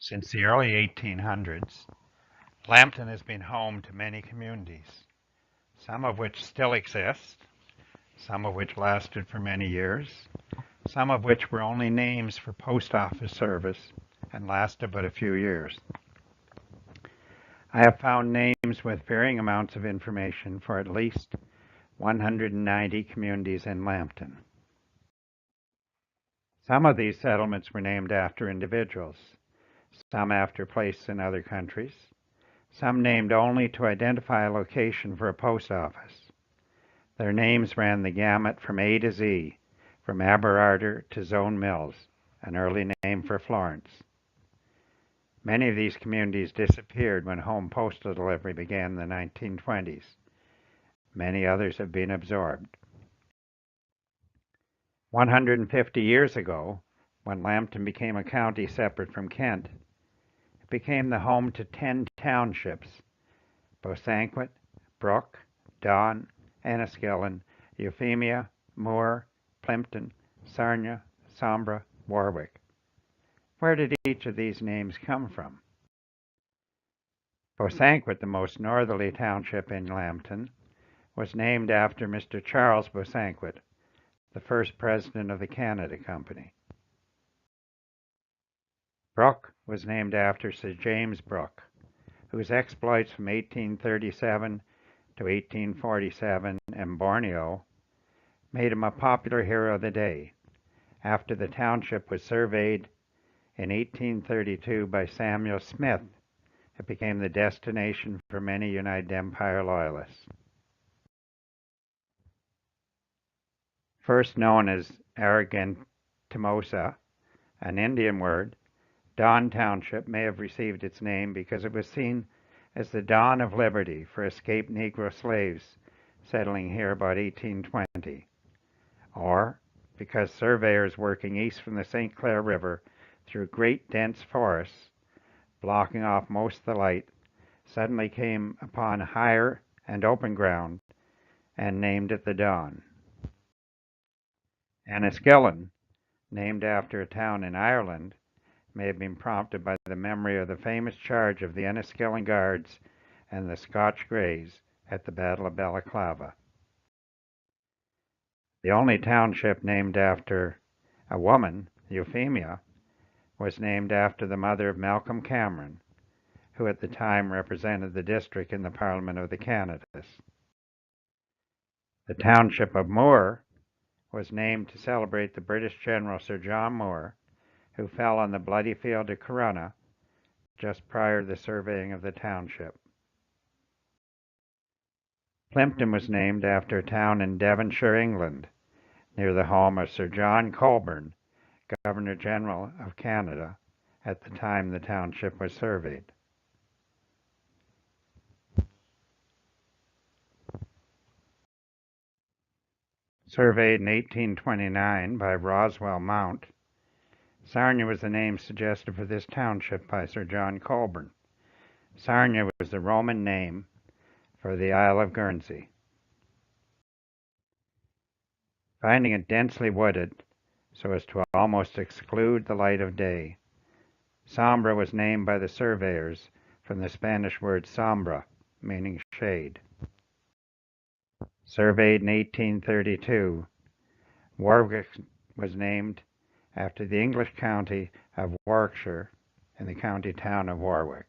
Since the early 1800s, Lambton has been home to many communities, some of which still exist, some of which lasted for many years, some of which were only names for post office service and lasted but a few years. I have found names with varying amounts of information for at least 190 communities in Lambton. Some of these settlements were named after individuals, some after places in other countries, some named only to identify a location for a post office. Their names ran the gamut from A to Z, from Aberarder to Zone Mills, an early name for Florence. Many of these communities disappeared when home postal delivery began in the 1920s. Many others have been absorbed. 150 years ago, when Lambton became a county separate from Kent, it became the home to 10 townships: Bosanquet, Brook, Don, Enniskillen, Euphemia, Moore, Plympton, Sarnia, Sombra, Warwick. Where did each of these names come from? Bosanquet, the most northerly township in Lambton, was named after Mr. Charles Bosanquet, the first president of the Canada Company. Brook was named after Sir James Brooke, whose exploits from 1837 to 1847 in Borneo made him a popular hero of the day. After the township was surveyed in 1832 by Samuel Smith, it became the destination for many United Empire Loyalists. First known as Argentimosa, an Indian word, Don Township may have received its name because it was seen as the dawn of liberty for escaped Negro slaves settling here about 1820, or because surveyors working east from the St. Clair River through great dense forests, blocking off most of the light, suddenly came upon higher and open ground and named it the Dawn. Enniskillen, named after a town in Ireland, may have been prompted by the memory of the famous charge of the Enniskillen Guards and the Scotch Greys at the Battle of Balaclava. The only township named after a woman, Euphemia, was named after the mother of Malcolm Cameron, who at the time represented the district in the Parliament of the Canadas. The township of Moore was named to celebrate the British General Sir John Moore, who fell on the bloody field of Corunna just prior to the surveying of the township. Plympton was named after a town in Devonshire, England, near the home of Sir John Colborne, Governor General of Canada, at the time the township was surveyed. Surveyed in 1829 by Roswell Mount, Sarnia was the name suggested for this township by Sir John Colborne. Sarnia was the Roman name for the Isle of Guernsey. Finding it densely wooded so as to almost exclude the light of day, Sombra was named by the surveyors from the Spanish word sombra, meaning shade. Surveyed in 1832, Warwick was named after the English county of Warwickshire and the county town of Warwick.